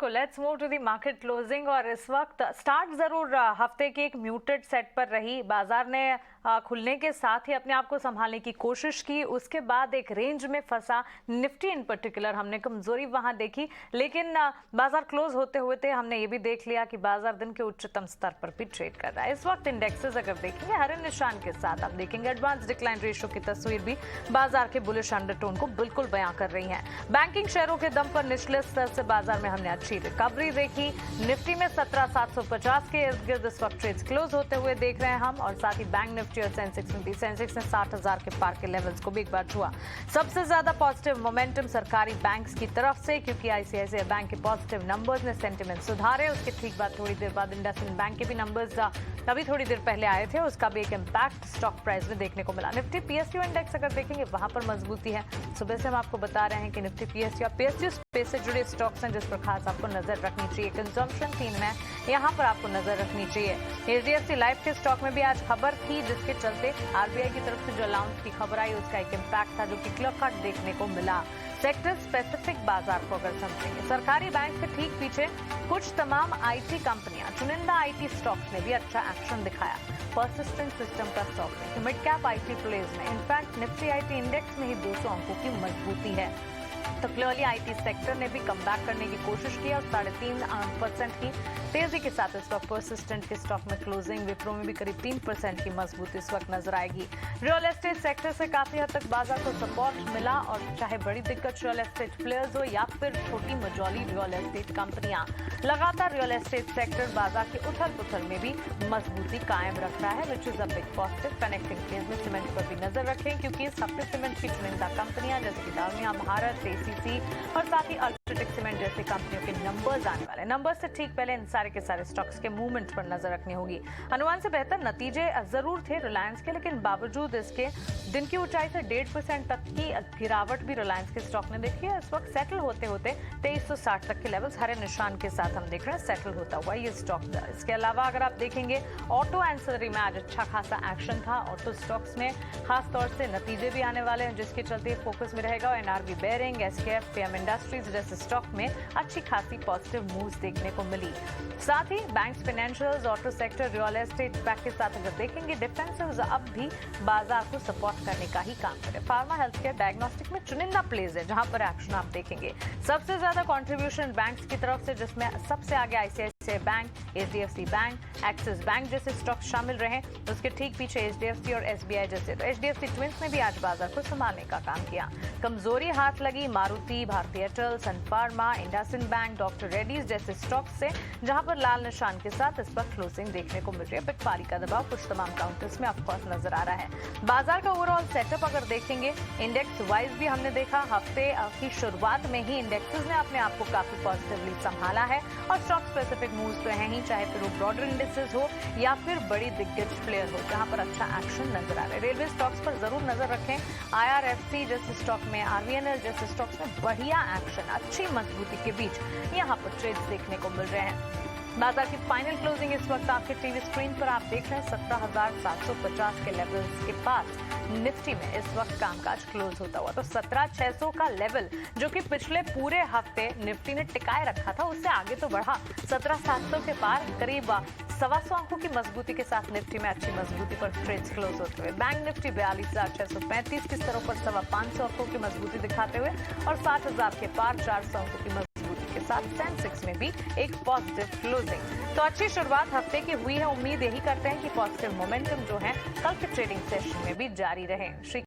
Let's move to the market closing. और इस वक्त स्टार्ट जरूर हफ्ते के एक म्यूटेड सेट पर रही। बाजार ने खुलने के साथ ही अपने आप को संभालने की कोशिश की, उसके बाद एक रेंज में फंसा। निफ्टी इन पर्टिकुलर हमने कमजोरी वहां देखी, लेकिन बाजार क्लोज होते हुए हमने ये भी देख लिया कि बाजार दिन के उच्चतम स्तर पर भी ट्रेड कर रहा है। इस वक्त इंडेक्सेस अगर देखेंगे हरे निशान के साथ, आप देखेंगे एडवांस डिक्लाइन रेशियो की तस्वीर भी बाजार के बुलिश अंडरटोन को बिल्कुल बयां कर रही है। बैंकिंग शेयरों के दम पर निचले स्तर से बाजार में हमने अच्छी रिकवरी देखी। निफ्टी में 17,750 के इर्द गिर्द इस वक्त ट्रेड्स क्लोज होते हुए देख रहे हैं हम, और साथ ही बैंक निफ्टी और सेंसेक्स में भी। सेंसेक्स ने 60,000 के पार के लेवल्स को भी एक बार छुआ। सबसे ज्यादा पॉजिटिव मोमेंटम सरकारी बैंक्स की तरफ से, क्योंकि आईसीआईसीआई बैंक के पॉजिटिव नंबर्स ने सेंटिमेंट सुधारे। उसके ठीक बाद थोड़ी देर बाद इंडसइंड बैंक के भी नंबर्स अभी थोड़ी देर पहले आए थे, उसका भी एक इम्पैक्ट स्टॉक प्राइस में देखने को मिला। निफ्टी पीएसयू इंडेक्स अगर देखेंगे वहां पर मजबूती है। सुबह से हम आपको बता रहे हैं कि निफ्टी पीएसयू स्पेस से जुड़े स्टॉक्स हैं जिस पर खास आपको नजर रखनी चाहिए। कंजम्पशन थीम में यहाँ पर आपको नजर रखनी चाहिए। एचडीएफसी लाइफ के स्टॉक में भी आज खबर थी, जिसके चलते आरबीआई की तरफ से जो अलाउंस की खबर आई उसका एक इम्पैक्ट था, जो कि क्लियर कट देखने को मिला। सेक्टर स्पेसिफिक बाजार को अगर समझेंगे, सरकारी बैंक के ठीक पीछे कुछ तमाम आईटी कंपनियां, चुनिंदा आईटी स्टॉक्स ने भी अच्छा एक्शन दिखाया। परसिस्टेंट सिस्टम का स्टॉक में, मिड कैप आईटी प्लेज में, इनफैक्ट निफ्टी आईटी इंडेक्स में ही 200 अंकों की मजबूती है। तो क्लियरली आईटी सेक्टर ने भी कमबैक करने की कोशिश की और 3.5% की तेजी के साथ इस वक्त परसिस्टेंट के स्टॉक में क्लोजिंग। विप्रो में भी करीब 3% की मजबूती इस वक्त नजर आएगी। रियल एस्टेट सेक्टर से काफी हद तक बाजार को सपोर्ट मिला, और चाहे बड़ी दिक्कत रियल एस्टेट प्लेयर्स हो या फिर छोटी मझौली रियल एस्टेट कंपनियां, लगातार रियल एस्टेट सेक्टर बाजार के उथल पुथल में भी मजबूती कायम रख रहा है, which is a big positive. Connecting phase में सीमेंट पर भी नजर रखें, क्योंकि इस हफ्ते सीमेंट की चुनिंदा कंपनियां जैसे कि डालमिया, भारत, एसीसी और साथ ही अल्ट्राटेक सीमेंट जैसी कंपनियों के नंबर्स आने वाले। नंबर्स से ठीक पहले इन सारे के सारे स्टॉक्स के मूवमेंट पर नजर रखनी होगी। अनुमान से बेहतर नतीजे जरूर थे रिलायंस के, लेकिन बावजूद इसके दिन की ऊंचाई से 1.5% तक की गिरावट भी रिलायंस के स्टॉक ने देखी है। इस वक्त सेटल होते होते 2360 तक के लेवल्स हरे निशान के साथ हम देख रहे हैं सेटल होता हुआ ये स्टॉक। इसके अलावा अगर आप देखेंगे ऑटो एंसिलरी में आज अच्छा खासा एक्शन था। ऑटो स्टॉक्स में खास तौर से नतीजे भी आने वाले हैं, जिसके चलते फोकस में रहेगा। NRB bearing, SKF, PM industries जैसे स्टॉक में अच्छी खासी पॉजिटिव मूव्स देखने को मिली। साथ ही banks, financials, auto sector, real estate pack के साथ अगर देखेंगे डिफेंसिव्स अब भी बाजार को सपोर्ट करने का ही काम करे। फार्मा, हेल्थ केयर, डायग्नोस्टिक में चुनिंदा प्लेज है जहां पर एक्शन आप देखेंगे। सबसे ज्यादा कंट्रीब्यूशन बैंक्स की तरफ से, जिसमें सबसे आगे ICICI bank, HDFC bank, axis bank जैसे स्टॉक शामिल रहे। उसके ठीक पीछे एचडीएफसी और एसबीआई जैसे। तो एचडीएफसी ट्विंस ने भी आज बाजार को संभालने का काम किया। कमजोरी हाथ लगी Maruti, Bharatiya Airtel, Sun Pharma, IndusInd Bank, doctor Reddy's जैसे स्टॉक से, जहां पर लाल निशान के साथ इस पर क्लोजिंग देखने को मिल रही है। बिटपारी का दबाव कुछ तमाम काउंटर्स में ऑफकोर्स नजर आ रहा है। बाजार का ओवरऑल सेटअप अगर देखेंगे, इंडेक्स वाइज भी हमने देखा हफ्ते की शुरुआत में ही इंडेक्सेस ने अपने आप को काफी पॉजिटिवली संभाला है, और स्टॉक स्पेसिफिक मूव्स तो हैं ही, चाहे फिर वो ब्रॉडर इंडेक्सेस हो या फिर बड़ी दिग्गज प्लेयर हो, जहां पर अच्छा एक्शन नजर आ रहा है। रेलवे स्टॉक्स पर जरूर नजर रखें। आईआरएफसी जैसे स्टॉक में, आरवीएनएल जैसे स्टॉक्स में बढ़िया एक्शन, अच्छी मजबूती के बीच यहाँ पर ट्रेड्स देखने को मिल रहे हैं। बाजार की फाइनल क्लोजिंग इस वक्त आपके टीवी स्क्रीन पर आप देख रहे हैं 17,750 के लेवल्स के पास निफ्टी में इस वक्त कामकाज क्लोज होता हुआ। तो 17,600 का लेवल, जो कि पिछले पूरे हफ्ते निफ्टी ने टिकाए रखा था, उससे आगे तो बढ़ा। 17,700 के पार करीब 125 अंकों की मजबूती के साथ निफ्टी में अच्छी मजबूती पर ट्रेड्स क्लोज होते हुए। बैंक निफ्टी 42,635 के स्तरों पर 525 अंकों की मजबूती दिखाते हुए, और 60,000 के पार 400 अंकों की मजबूती के साथ सेंसेक्स में भी एक पॉजिटिव क्लोजिंग। तो अच्छी शुरुआत हफ्ते की हुई है। उम्मीद यही करते हैं कि पॉजिटिव मोमेंटम जो है कल के ट्रेडिंग सेशन में भी जारी रहे।